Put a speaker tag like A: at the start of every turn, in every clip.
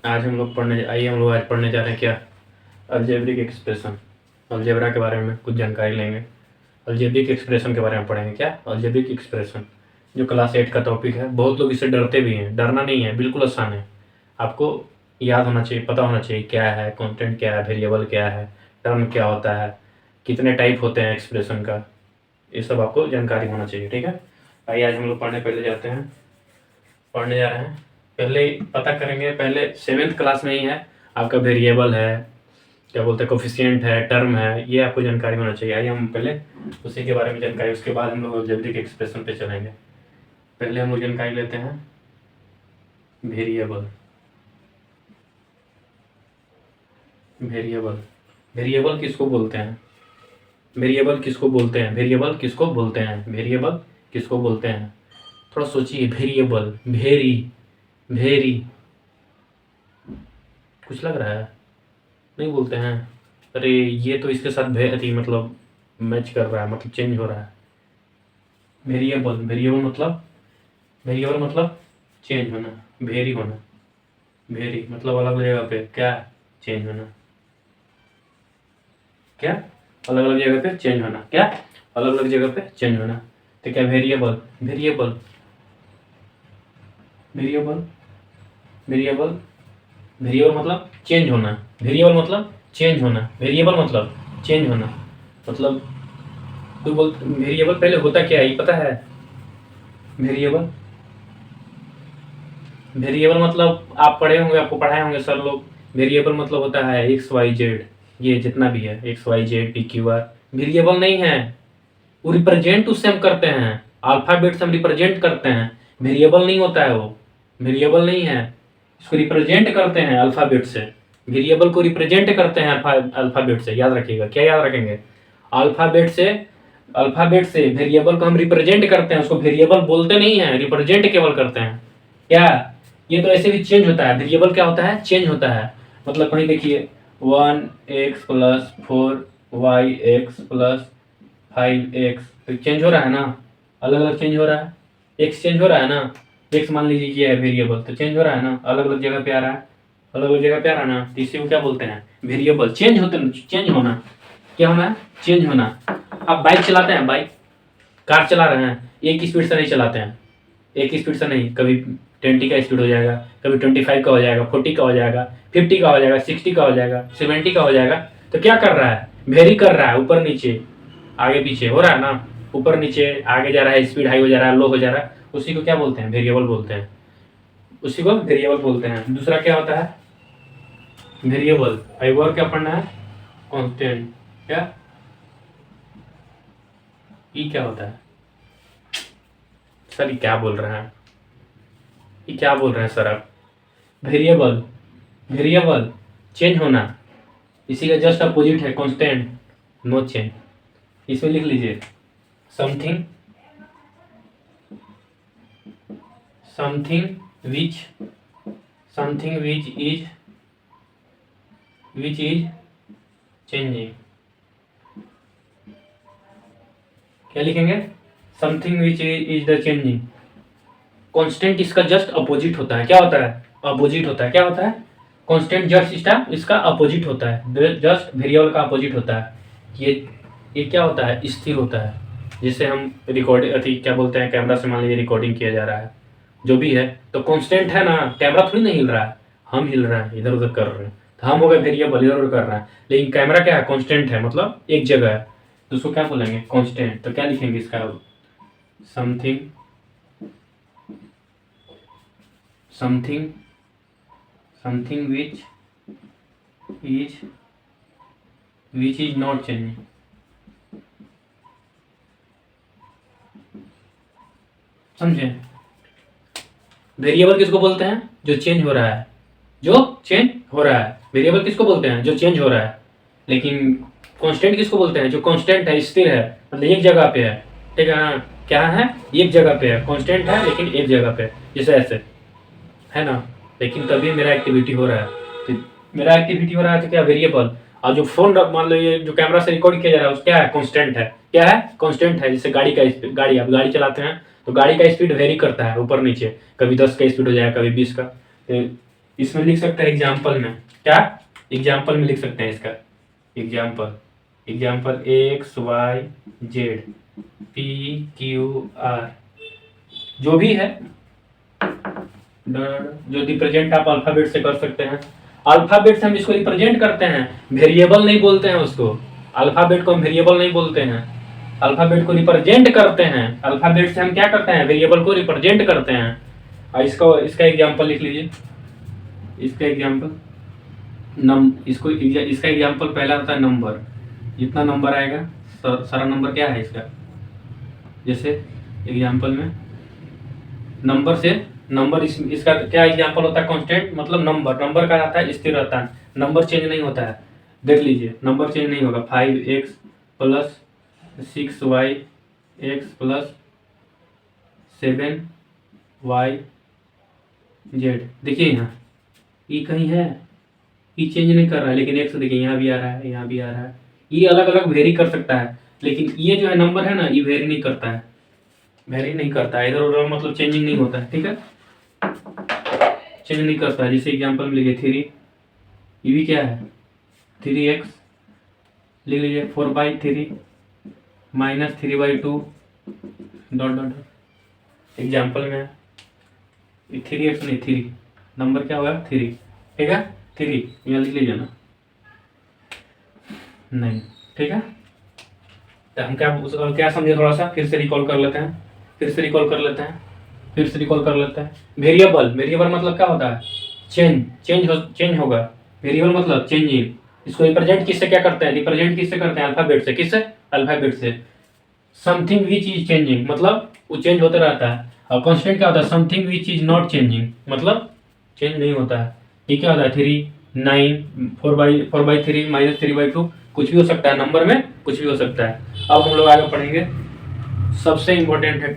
A: आज हम लोग आज पढ़ने जा रहे हैं क्या, अलजेब्रिक एक्सप्रेशन। अलजेब्रा के बारे में कुछ जानकारी लेंगे। अलजेब्रिक एक्सप्रेशन के बारे में पढ़ेंगे क्या, अलजेब्रिक एक्सप्रेशन जो क्लास 8 का टॉपिक है। बहुत लोग इससे डरते भी हैं, डरना नहीं है, बिल्कुल आसान है। आपको याद होना चाहिए, पता होना चाहिए क्या है कॉन्स्टेंट, क्या है वेरिएबल, क्या है टर्म, क्या होता है, कितने टाइप होते हैं एक्सप्रेशन का, ये सब आपको जानकारी होना चाहिए। ठीक है, आइए आज हम लोग पढ़ने जा रहे हैं। पहले पता करेंगे, पहले 7th क्लास में ही है आपका वेरिएबल है, क्या बोलते हैं कोफिशिएंट है, टर्म है, ये आपको जानकारी होना चाहिए। आइए हम पहले उसी के बारे में जानकारी, उसके बाद हम लोग अलजेब्रिक एक्सप्रेशन पे चलेंगे। पहले हम लोग जानकारी लेते हैं वेरिएबल। वेरिएबल वेरिएबल किसको बोलते हैं, वेरिएबल किसको बोलते हैं, वेरिएबल किसको बोलते हैं, वेरिएबल किसको बोलते हैं, थोड़ा सोचिए। वेरिएबल, वेरी, वेरी कुछ लग रहा है, नहीं बोलते हैं। अरे ये तो इसके साथ वेरी मतलब मैच कर रहा है, मतलब चेंज हो रहा है। वेरिएबल, वेरिएबल मतलब चेंज होना, वेरी होना, वेरी मतलब अलग अलग जगह पे क्या चेंज होना, क्या अलग अलग जगह पे चेंज होना, क्या अलग अलग जगह पे चेंज होना। तो क्या variable, variable, variable, variable, variable मतलब चेंज होना, वेरिएबल मतलब चेंज होना, वेरिएबल मतलब चेंज होना। मतलब कोई बोल वेरिएबल पहले होता क्या है ये पता है, वेरिएबल, वेरिएबल मतलब आप पढ़े होंगे, आपको पढ़ाए होंगे सर लोग। वेरिएबल मतलब होता है एक्स वाई जेड, ये जितना भी है x y z p q r, variable नहीं है। वो रिप्रेजेंट उससे हम करते हैं, अल्फाबेट से हम रिप्रेजेंट करते हैं, वेरिएबल नहीं होता है वो, वेरिएबल नहीं है। इसको रिप्रेजेंट करते हैं अल्फाबेट से, वेरिएबल को रिप्रेजेंट करते हैं अल्फाबेट से। याद रखिएगा, क्या याद रखेंगे, अल्फाबेट से, अल्फाबेट से वेरिएबल को हम रिप्रेजेंट करते हैं, उसको वेरिएबल बोलते नहीं है, रिप्रेजेंट केवल करते हैं। क्या, ये तो ऐसे भी चेंज होता है, वेरिएबल क्या होता है, चेंज होता है। मतलब कहीं देखिए 1x plus 4y x plus 5x, तो चेंज हो रहा है ना, अलग अलग चेंज हो रहा है, x चेंज हो रहा है ना, x मान लीजिए ये है वेरिएबल, तो चेंज हो रहा है ना, अलग अलग जगह पे आ रहा है, अलग अलग जगह पे आ रहा है ना, तो इसी को क्या बोलते हैं, वेरिएबल। चेंज होते, चेंज होना, क्या होना है, चेंज होना। आप बाइक चलाते हैं, बाइक कार चला रहे हैं, एक स्पीड से नहीं चलाते हैं, एक स्पीड से नहीं, कभी 20 का स्पीड हो जाएगा, कभी 25 का हो जाएगा, 40 का हो जाएगा, 50 का हो जाएगा, 60 का हो जाएगा, 70 का हो जाएगा। तो क्या कर रहा है, वेरी कर रहा है, ऊपर नीचे आगे पीछे हो रहा है ना, ऊपर नीचे आगे जा रहा है, स्पीड हाई हो जा रहा है, लो हो जा रहा है, उसी को क्या बोलते हैं, वेरिएबल बोलते हैं, उसी को वेरिएबल बोलते हैं। दूसरा क्या होता है, वेरिएबल, एक और क्या पढ़ना है, कांस्टेंट। क्या, ये क्या होता है सर, ये क्या बोल रहे हैं, ये क्या बोल रहे हैं सर आप, वेरिएबल, वेरिएबल चेंज होना, इसी का जस्ट अपोजिट है कांस्टेंट, नो चेंज। इसमें लिख लीजिए something, something which, something which is changing. क्या लिखेंगे, something which is the changing. Constant इसका जस्ट अपोजिट होता है, क्या होता है, अपोजिट होता है, क्या होता है, कांस्टेंट जस्ट इसका अपोजिट होता है, जस्ट वेरिएबल का अपोजिट होता है। ये क्या होता है, स्थिर होता है। जिसे हम रिकॉर्ड अथी क्या बोलते हैं, कैमरा से मान लीजिए रिकॉर्डिंग किया जा रहा है, जो भी है, तो कांस्टेंट है ना, कैमरा थोड़ी ना हिल रहा है, हम हिल रहे हैं, इधर उधर कर रहे हैं, तो हम हो गए वेरिएबल, इधर उधर कर रहे हैं। लेकिन कैमरा क्या है, कांस्टेंट है, मतलब एक जगह है, तो उसको क्या बोलेंगे, कांस्टेंट। तो क्या लिखेंगे इसका, something, something, something which is not changing. समझे, वेरिएबल किसको बोलते हैं, जो चेंज हो रहा है, जो चेंज हो रहा है, वेरिएबल किसको बोलते हैं, जो चेंज हो रहा है। लेकिन कांस्टेंट किसको बोलते हैं, जो कांस्टेंट है, स्थिर है, मतलब एक जगह पे है। ठीक है ना, क्या है, एक जगह पे है, कांस्टेंट है लेकिन एक जगह पे, जैसे ऐसे है ना। लेकिन तभी मेरा एक्टिविटी हो रहा है, तो मेरा एक्टिविटी हो रहा है तो क्या, वेरिएबल। और जो फोन मान लो ये जो कैमरा से रिकॉर्ड किया जा रहा है, उस क्या है, कांस्टेंट है, क्या है, कांस्टेंट है। जैसे गाड़ी का गाड़ी, आप गाड़ी चलाते हैं तो गाड़ी का स्पीड वेरी करता है ऊपर नीचे, कभी 10 का स्पीड हो जाएगा, कभी 20 का। तो इसमें लिख सकते हैं एग्जाम्पल में, क्या एग्जाम्पल में लिख सकते हैं इसका example, example x y z p q r जो भी है, जो रिप्रेजेंट आप अल्फाबेट से कर सकते हैं। अल्फाबेट से हम इसको रिप्रेजेंट करते हैं, वेरिएबल नहीं बोलते हैं उसको। अल्फाबेट को हम वेरिएबल नहीं बोलते हैं, अल्फाबेट को रिप्रेजेंट करते हैं। अल्फाबेट से हम क्या करते हैं, वेरिएबल को रिप्रेजेंट करते हैं। और इसका एग्जाम्पल लिख लीजिए, इसका एग्जाम्पल इसका एग्जाम्पल पहला होता है नंबर। जितना नंबर आएगा सारा नंबर क्या है इसका, जैसे एग्जाम्पल में नंबर से नंबर इसका क्या एग्जाम्पल होता है, कांस्टेंट मतलब नंबर का रहता है, स्थिर रहता है, नंबर चेंज नहीं होता है। देख लीजिए नंबर चेंज नहीं होगा, 5x plus 6y x plus 7y z। देखिए यहाँ ये कहीं है, ये चेंज नहीं कर रहा है, लेकिन x देखिए यहाँ भी आ रहा है, यहाँ भी आ रहा है। ये अलग अलग वेरी कर सकता है, लेकिन ये जो है नंबर है ना, ये वेरी नहीं करता है, वेरी नहीं करता है, इधर उधर मतलब चेंजिंग नहीं होता है। ठीक है, चेंज नहीं करता है। जैसे एग्जाम्पल में लिखिए 3, ये भी क्या है 3x, लिख लीजिए 4/3 माइनस 3/2 डॉट डॉट। एग्जाम्पल में 3x नहीं 3, नंबर क्या होगा 3। ठीक है 3 यहाँ लिख लीजिए ना, नहीं ठीक है। तो हम क्या समझे, थोड़ा सा फिर से रिकॉल कर लेते हैं, फिर से रिकॉल कर लेते हैं। वेरिएबल मतलब क्या होता है, चेंज होगा। वेरिएबल मतलब चेंजिंग। इसको रिप्रेजेंट किससे क्या करते हैं, अल्फाबेट से। किससे, अल्फाबेट से। समथिंग विच इज चेंजिंग मतलब वो चेंज होता रहता है। और कांस्टेंट क्या होता है, something which is not changing मतलब चेंज नहीं होता है। ये क्या होता है 3, 9, 4/3 माइनस 3/2, कुछ भी हो सकता है, नंबर में कुछ भी हो सकता है। अब हम लोग आगे पढ़ेंगे, सबसे इंपॉर्टेंट है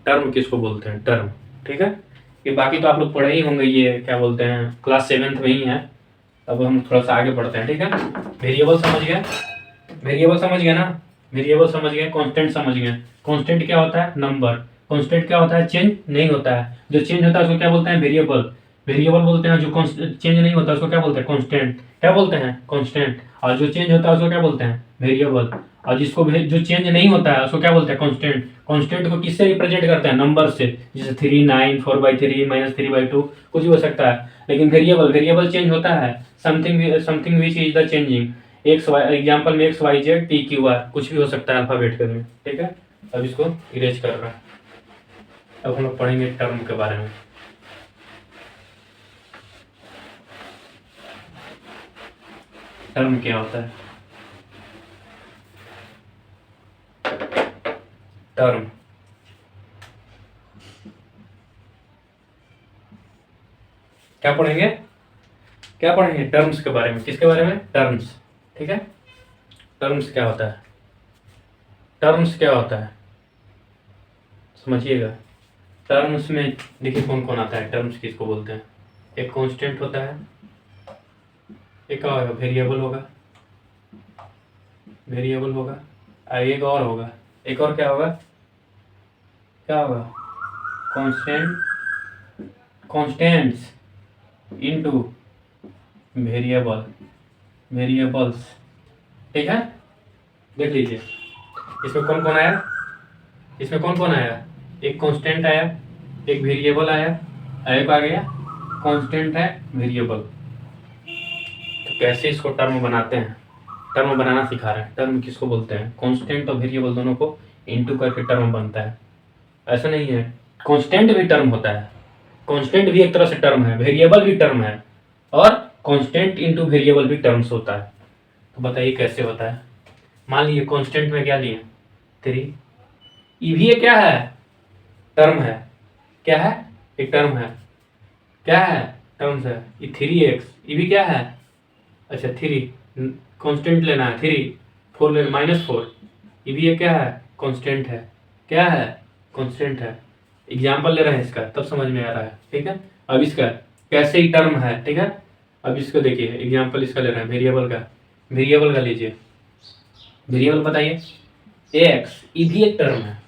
A: टर्म किसको बोलते हैं, टर्म। ठीक है, ये बाकी तो आप लोग पढ़े ही होंगे, ये क्या बोलते हैं क्लास 7th में ही है। अब हम थोड़ा सा आगे बढ़ते हैं। ठीक है, वेरिएबल समझ गए ना, वेरिएबल समझ गए, कांस्टेंट समझ गए। कांस्टेंट क्या होता है, नंबर। कांस्टेंट क्या होता है, चेंज नहीं होता है। जो चेंज होता है उसको क्या बोलते हैं, वेरिएबल बोलते हैं। जो चेंज नहीं होता उसको क्या बोलते हैं, कांस्टेंट। क्या बोलते हैं, कांस्टेंट। और जो चेंज होता है उसको क्या बोलते हैं, वेरिएबल। और जो चेंज नहीं होता है उसको क्या बोलते हैं, कांस्टेंट। कांस्टेंट को किससे रिप्रेजेंट करते हैं, नंबर से। जैसे 3, 9, 4/3 माइनस 3/2 कुछ भी हो सकता है। लेकिन वेरिएबल चेंज होता है, something which is the changing. Example में XYZ PQR कुछ भी हो सकता है अल्फाबेट के में। ठीक है, अब इसको इरेज कर रहा है। अब हम लोग पढ़ेंगे टर्म के बारे में। टर्म क्या होता है, टर्म क्या पढ़ेंगे टर्म्स के बारे में। किसके बारे में, टर्म्स। ठीक है, टर्म्स क्या होता है समझिएगा। टर्म्स में देखिए कौन कौन आता है, टर्म्स किसको बोलते हैं। एक कांस्टेंट होता है, एक और वेरिएबल होगा, एक और होगा, एक और क्या होगा कांस्टेंट्स इनटू वेरिएबल्स। ठीक है, देख लीजिए इसमें कौन कौन आया, एक कांस्टेंट आया, एक वेरिएबल आया, एक आ गया कांस्टेंट है, वेरिएबल। तो कैसे इसको टर्म बनाते हैं, टर्म बनाना सिखा रहे हैं। टर्म किसको बोलते हैं, कांस्टेंट और वेरिएबल दोनों को इनटू करके टर्म बनता है। ऐसा नहीं है, कांस्टेंट भी टर्म होता है, कांस्टेंट भी एक तरह से टर्म है, वेरिएबल भी टर्म है, और कांस्टेंट इनटू वेरिएबल भी टर्म्स होता है। तो बताइए कैसे होता है। मान लीजिए कांस्टेंट में क्या लिए 3, ये भी क्या है, टर्म है। क्या है, एक टर्म है। क्या है, टर्म्स है। ये 3x ये भी क्या है, अच्छा 3 कांस्टेंट लेना है, 3 4 लेना -4, ये भी क्या है, कांस्टेंट है। क्या है, कांस्टेंट है। एग्जाम्पल ले रहे हैं इसका, तब समझ में आ रहा है। ठीक है, अब इसका कैसे ही टर्म है। ठीक है, अब इसको देखिए एग्जाम्पल इसका ले रहे हैं, वेरिएबल का लीजिए। वेरिएबल बताइए, x ये भी एक टर्म है,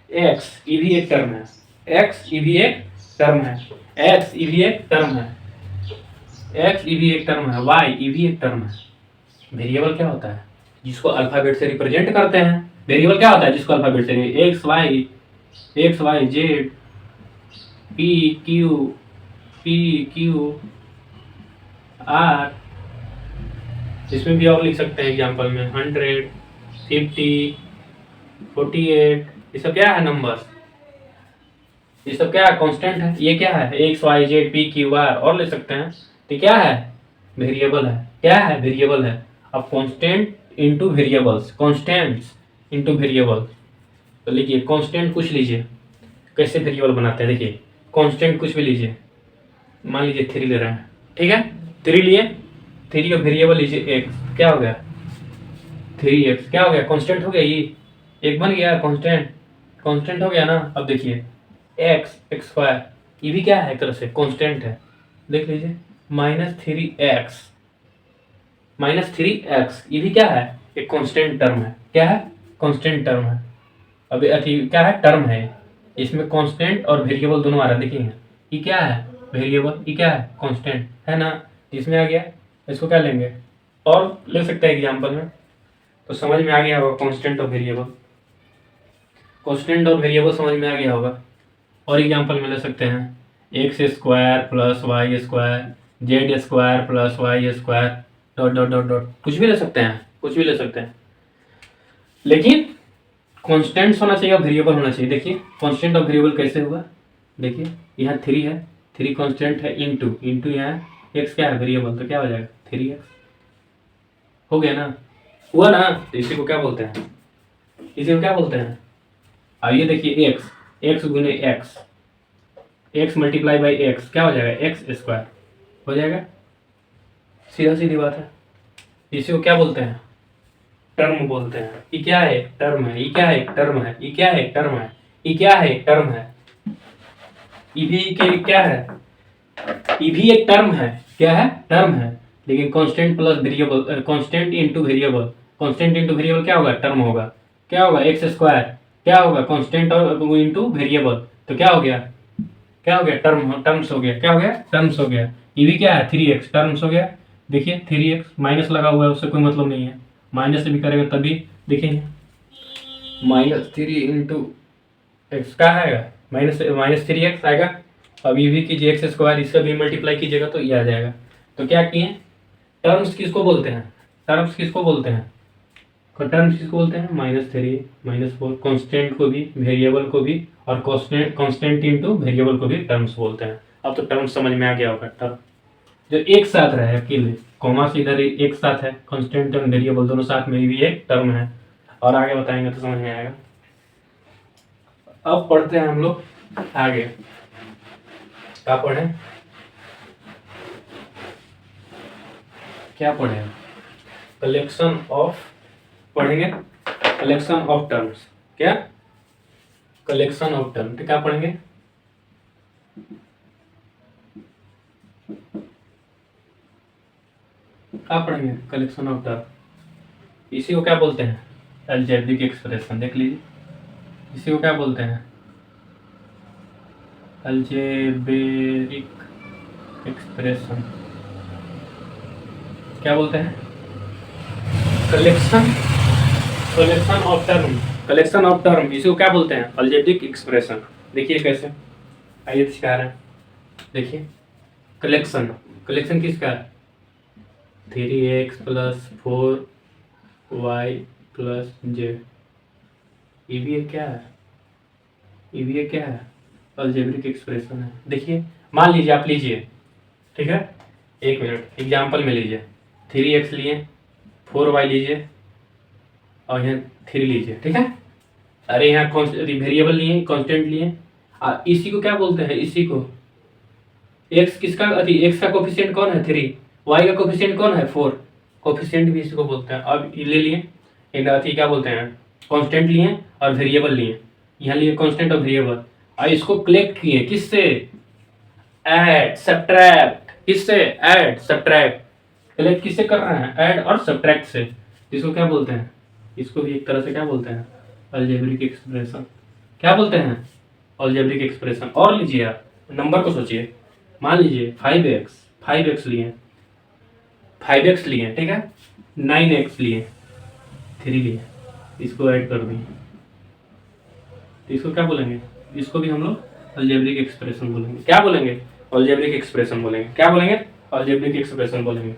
A: x ये भी एक टर्म है, एक्स ये भी एक टर्म है, वाई ये भी एक टर्म है। वेरिएबल क्या होता है? जिसको अल्फाबेट से रिप्रेजेंट करते हैं। वेरिएबल क्या होता है? जिसको अल्फाबेट से x y z p q r, इसमें भी और लिख सकते हैं एग्जाम्पल में 100 50 48, ये सब क्या है? नंबर्स। ये सब क्या है? कांस्टेंट है। ये क्या है? X y z p q r, और ले सकते हैं। तो क्या है? वेरिएबल है। क्या है? वेरिएबल है। अब constant into variables, constants into variables. तो लिखिए कांस्टेंट कुछ लीजिए, कैसे वेरिएबल बनाते हैं देखिए। कांस्टेंट कुछ भी लीजिए, मान लीजिए 3 ले रहे हैं, ठीक है। 3 लिए, 3 का वेरिएबल लीजिए एक्स, क्या हो गया? 3x, क्या हो गया? कांस्टेंट हो गया। ये एक बन गया कांस्टेंट, कांस्टेंट हो गया ना। अब देखिए एक्स स्क्वायर, ये भी क्या है? एक तरह से कांस्टेंट है। देख लीजिए -3x, -3x ये भी क्या है? एक कांस्टेंट टर्म है। क्या है? कांस्टेंट टर्म है। अभी अति क्या है? टर्म है। इसमें कांस्टेंट और वेरिएबल दोनों आ रहा है, देखिए ये क्या है? वेरिएबल, ये क्या है? कांस्टेंट है ना। इसमें आ गया, इसको क्या लेंगे? और ले सकते हैं एग्जाम्पल में, तो समझ में आ गया होगा कांस्टेंट और वेरिएबल। कांस्टेंट और वेरिएबल समझ में आ गया होगा। और एग्जाम्पल में ले सकते हैं x square plus y square, z square plus y square, dot dot dot dot, कुछ भी ले सकते हैं, कुछ भी ले सकते हैं। लेकिन कांस्टेंट्स होना चाहिए और वेरिएबल होना चाहिए। देखिए कांस्टेंट और वेरिएबल कैसे हुआ? देखिए यहाँ 3 है, 3 कांस्टेंट है, इंटू यहाँ एक्स क्या है? वेरिएबल, तो क्या हो जाएगा? 3x हो गया ना। हुआ ना। तो इसी को क्या बोलते हैं? इसी को क्या बोलते हैं? आइए देखिए एक्स गुने एक्स मल्टीप्लाई बाई एक्स, क्या हो जाएगा? एक्स स्क्वायर हो जाएगा। सीधा सीधी बात है। इसी को क्या बोलते हैं? टर्म बोलते हैं। ये क्या है? टर्म है। ये क्या है? टर्म है। ये क्या है? टर्म है। ये क्या है? टर्म है। ये भी क्या है? ये भी एक टर्म है। क्या है? टर्म है। लेकिन constant plus variable, constant into variable, constant into variable क्या होगा? टर्म होगा। क्या होगा? एक्स स्क्वायर, क्या होगा? कांस्टेंट और इनटू वेरिएबल, तो क्या हो गया? क्या हो गया? टर्म्स हो गया। क्या हो गया? टर्म्स हो गया। ये भी क्या है? 3x टर्म्स हो गया। देखिए 3x माइनस लगा हुआ है, उससे कोई मतलब नहीं है। माइनस से भी करेंगे तभी देखिए -3 इंटू एक्स का आएगा, -3x आएगा। अब ये भी कीजिए एक्स स्क्वायर, इसका भी मल्टीप्लाई कीजिएगा तो ये आ जाएगा। तो क्या किए? टर्म्स किसको बोलते हैं? टर्म्स किसको बोलते हैं? टर्म्स किसको बोलते हैं? -3 -4, कांस्टेंट को भी, वेरिएबल को भी, और कांस्टेंट इनटू वेरिएबल को भी टर्म्स बोलते हैं। अब तो टर्म्स समझ में आ गया होगा। टर्म जो एक साथ रहे अकेले, कॉमा से इधर एक साथ है, कांस्टेंट और वेरिएबल दोनों साथ में भी एक टर्म है। और आगे बताएंगे तो समझ में आएगा। अब पढ़ते हैं हम लोग आगे। क्या पढ़े? क्या पढ़े? कलेक्शन ऑफ पढ़ेंगे, कलेक्शन ऑफ टर्म्स। क्या? Collection of term. तो क्या पढ़ेंगे? क्या पढ़ेंगे? Collection of term. इसी को क्या बोलते हैं? Algebraic expression. देख लीजिए इसी को क्या बोलते हैं? Algebraic expression. क्या बोलते हैं? Collection of term. Collection of term इसी को क्या बोलते हैं? Algebraic expression. देखिए कैसे, आइए सिखा रहे हैं। देखिए कलेक्शन, कलेक्शन किसका है? 3x plus 4y plus Z, ये भी एक क्या है? ये भी एक क्या है? अलजेब्रिक एक्सप्रेशन है। देखिए मान लीजिए आप लीजिए, ठीक है, एक मिनट एग्जाम्पल में लीजिए, 3x लिए, 4y लीजिए और यहाँ 3 लीजिए, ठीक है। अरे यहाँ वेरिएबल लिए, कांस्टेंट लिए, इसी को क्या बोलते हैं? इसी को x किसका x का कोफिशिएंट कौन है? 3, y का कोफिशिएंट कौन है? 4, कोफिशिएंट भी इसी को बोलते हैं। अब ये ले लिए, क्या बोलते हैं? कांस्टेंट लिए और वेरिएबल लिए, यहाँ लिए कांस्टेंट और वेरिएबल, और इसको कलेक्ट किए किससे? Add subtract. किससे? Add subtract. कलेक्ट किससे कर रहे हैं? ऐड और सब्ट्रैक्ट से। इसको क्या बोलते हैं? इसको भी एक तरह से क्या बोलते हैं? Algebraic expression. क्या बोलते हैं? Algebraic expression. और लीजिए आप नंबर को सोचिए, मान लीजिए 5x 5x लिए, 5x लिए, ठीक है, 9x लिए, 3 लिए, इसको ऐड कर दिए, तो इसको क्या बोलेंगे? इसको भी हम लोग अलजेब्रिक एक्सप्रेशन बोलेंगे। क्या बोलेंगे? अलजेब्रिक एक्सप्रेशन बोलेंगे। क्या बोलेंगे? अलजेब्रिक एक्सप्रेशन बोलेंगे।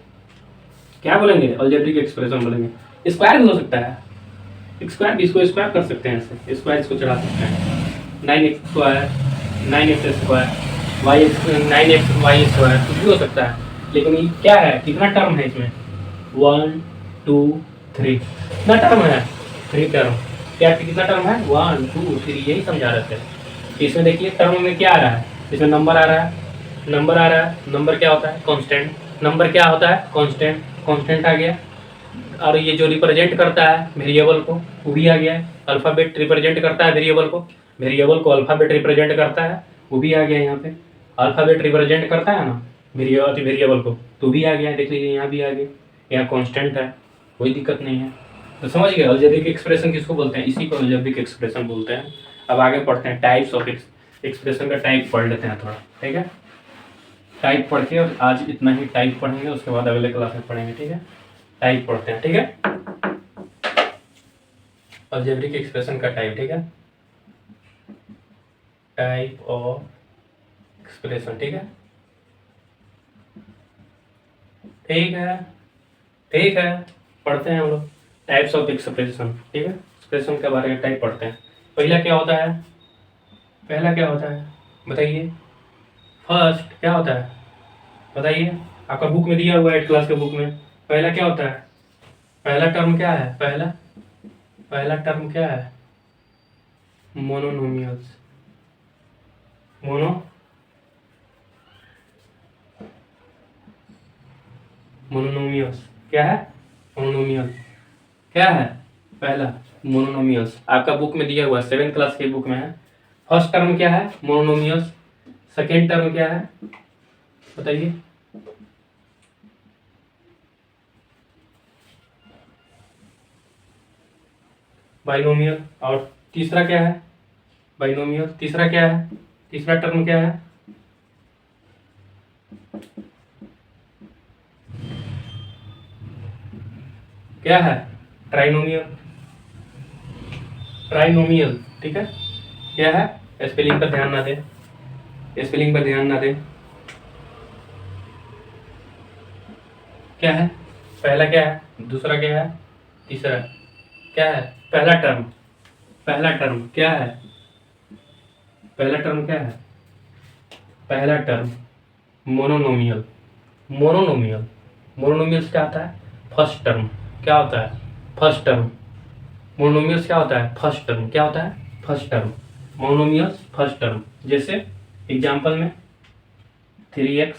A: क्या बोलेंगे? अलजेब्रिक एक्सप्रेशन बोलेंगे। स्क्वायर भी हो सकता है, स्क्वायर भी, इसको स्क्वायर कर सकते हैं, ऐसे स्क्वायर इसको चढ़ा सकते हैं, 9x square, 9x स्क्वायर,9x Y square, कुछ भी हो सकता है। लेकिन ये क्या है, कितना टर्म है इसमें? 1 2 3, कितना टर्म है? 3 टर्म। क्या कितना टर्म है? 1 2 3, यही समझा रहे थे। इसमें देखिए टर्म में क्या आ रहा है, इसमें नंबर आ रहा है, नंबर आ रहा है। नंबर क्या होता है? कांस्टेंट। नंबर क्या होता है? कांस्टेंट। कांस्टेंट आ गया। और ये जो रिप्रेजेंट करता है वेरिएबल को, वो भी आ गया है। अल्फ़ाबेट रिप्रेजेंट करता है वेरिएबल को, वेरिएबल को अल्फ़ाबेट रिप्रेजेंट करता है, वो भी आ गया यहाँ पे। अल्फ़ाबेट रिप्रेजेंट करता है ना वेरिएबल को, तो भी आ गया है। देख लीजिए यहाँ भी आ गया, यहाँ कांस्टेंट है, कोई दिक्कत नहीं है। तो समझ गए अलजेब्रिक एक्सप्रेशन किसको बोलते हैं? इसी को अलजेब्रिक एक्सप्रेशन बोलते हैं। अब आगे पढ़ते हैं टाइप्स ऑफ एक्सप्रेशन का टाइप पढ़ लेते हैं थोड़ा, ठीक है। टाइप पढ़ के, और आज इतना ही टाइप पढ़ेंगे, उसके बाद अगले क्लास में पढ़ेंगे, ठीक है। टाइप पढ़ते हैं, ठीक है। अलजेब्रिक एक्सप्रेशन का टाइप, ठीक है, टाइप ऑफ एक्सप्रेशन, ठीक है, ठीक है, ठीक है। पढ़ते हैं हम लोग टाइप्स ऑफ एक्सप्रेशन, ठीक है। एक्सप्रेशन के बारे में टाइप पढ़ते हैं। पहला क्या होता है? पहला क्या होता है बताइए? फर्स्ट क्या होता है बताइए? आपका बुक में दिया हुआ है, 8 क्लास के बुक में। पहला क्या होता है? पहला टर्म क्या है? पहला टर्म क्या है? मोनोनोमियल्स। मोनोनोमियल्स क्या है? मोनोनोमियल क्या है? पहला मोनोनोमियल्स आपका बुक में दिया हुआ है, 7 क्लास के बुक में है। फर्स्ट टर्म क्या है? मोनोनोमियल्स। सेकेंड टर्म क्या है बताइए? बाइनोमियल। और तीसरा क्या है? बाइनोमियल। तीसरा क्या है? तीसरा टर्म क्या है? क्या है? ट्राइनोमियल। ट्राइनोमियल, ठीक है। क्या है? स्पेलिंग पर ध्यान ना दें, स्पेलिंग पर ध्यान ना दें। क्या है? पहला क्या है? दूसरा क्या है? तीसरा क्या है? पहला टर्म। पहला टर्म क्या है? पहला टर्म क्या है? पहला टर्म मोनोनोमियल। मोनोनोमियल। मोनोनोमियल्स क्या होता है? First term. क्या होता है? First term. मोनोनोमियल्स क्या होता है? First term. क्या होता है? First term. मोनोनोमियल्स first term. जैसे एग्जाम्पल में 3x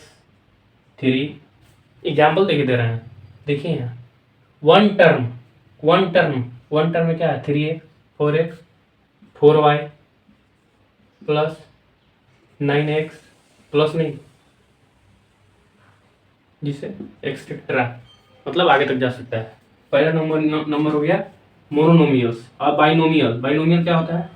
A: 3, एग्जाम्पल देखे दे रहे हैं, देखिए यहाँ वन टर्म। वन टर्म में क्या है? 3x 4x 4y plus 9x plus नहीं, जिसे एक्सेट्रा, मतलब आगे तक जा सकता है। पहला नंबर हो गया मोनोनोमियल्स। और बाइनोमियल। बाइनोमियल क्या होता है?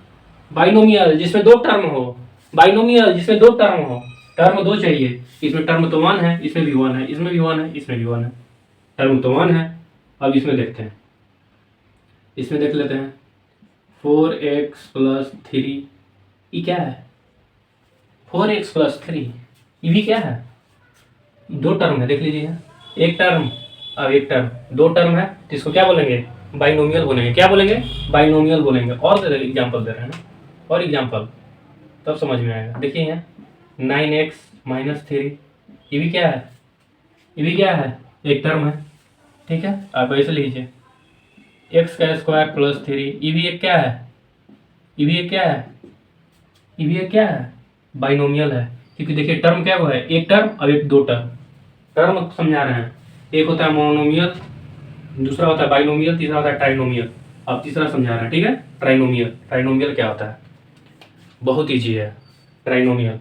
A: बाइनोमियल जिसमें 2 टर्म हो। बाइनोमियल जिसमें 2 टर्म हो। टर्म 2 चाहिए। इसमें टर्म तो 1 है, इसमें भी 1 है, इसमें भी 1 है, इसमें भी 1 है। टर्म तो 1 है। अब इसमें देखते हैं, इसमें देख लेते हैं 4x प्लस 3, ये क्या है? 4x प्लस 3, ये भी क्या है? 2 टर्म है, देख लीजिए। एक टर्म और एक टर्म, 2 टर्म है, तो इसको क्या बोलेंगे? बाइनोमियल बोलेंगे। क्या बोलेंगे? बाइनोमियल बोलेंगे। और एग्जाम्पल दे रहे हैं ना, और एग्जाम्पल, तब समझ में आएगा। देखिए यहाँ 9x माइनस 3, ये भी क्या है? ये भी क्या है? एक टर्म है, ठीक है। आप ऐसे लीजिए x का स्क्वायर प्लस 3, ये भी एक क्या है? ये भी एक क्या है? ये भी एक क्या है? बाइनोमियल है। क्योंकि देखिए टर्म क्या हुआ है? एक टर्म और एक 2 टर्म। टर्म समझा रहे हैं, एक होता है मोनोमियल, दूसरा होता है बाइनोमियल, तीसरा होता है ट्राइनोमियल। अब तीसरा समझा रहे हैं, ठीक है। ट्राइनोमियल। ट्राइनोमियल क्या होता है? बहुत ईजी है ट्राइनोमियल,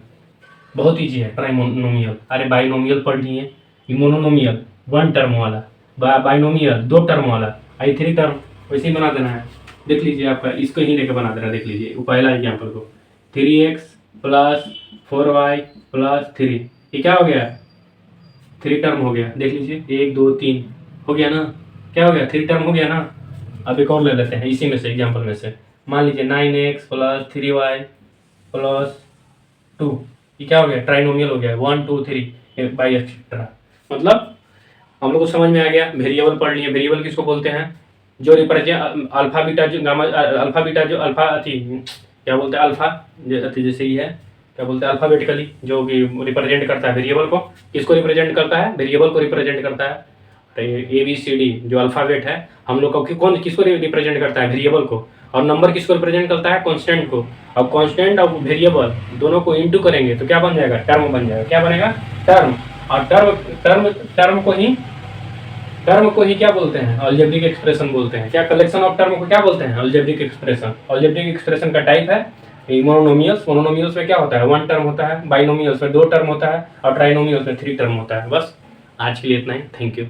A: बहुत ईजी है ट्राइनोमियल। अरे बाइनोमियल पढ़ लिए, ये मोनोनोमियल 1 टर्म वाला, बाइनोमियल 2 टर्म वाला, आई 3 टर्म, वैसे ही बना देना है। देख लीजिए आपका, इसको ही लेकर बना देना, देख लीजिए वो पहला एग्जाम्पल को। 3x प्लस 4y प्लस 3, ये क्या हो गया? 3 टर्म हो गया, देख लीजिए 1 2 3 हो गया ना, क्या हो गया 3 टर्म हो गया ना। अब एक और ले लेते हैं इसी में से, एग्जाम्पल में से, मान लीजिए 9x प्लस 3y प्लस 2, ये क्या हो गया ट्राइनोमियल हो गया 1 2 3 बाई एक्सेट्रा। मतलब हम लोग को समझ में आ गया, वेरिएबल पढ़ लिए। वेरिएबल किसको बोलते हैं, जो रिप्रेजेंट अल्फा बीटा जो गामा अल्फा बीटा जो अल्फा अथी क्या बोलते हैं अल्फा अथी जैसे ही है, क्या बोलते हैं अल्फाबेटिकली जो कि रिप्रेजेंट करता है वेरिएबल को। किसको रिप्रेजेंट करता है, वेरिएबल को रिप्रेजेंट करता है। तो ए बी सी डी जो अल्फाबेट है हम लोग को कौन किसको रिप्रेजेंट करता है, वेरिएबल को। और नंबर किसको रिप्रेजेंट करता है, कांस्टेंट को। अब कांस्टेंट और वेरिएबल दोनों को इंटू करेंगे तो क्या बन जाएगा, टर्म बन जाएगा। क्या बनेगा, टर्म। और टर्म को ही क्या बोलते हैं, अलजेब्रिक एक्सप्रेशन बोलते हैं। क्या कलेक्शन ऑफ टर्म को क्या बोलते हैं, अलजेब्रिक एक्सप्रेशन। अलजेब्रिक एक्सप्रेशन का टाइप है मोनोनोमियल्स। मोनोनोमियल्स में क्या होता है, 1 टर्म होता है, बाइनोमियल्स में 2 टर्म होता है, और ट्राइनोमियल्स में 3 टर्म होता है। बस आज के लिए इतना ही, थैंक यू।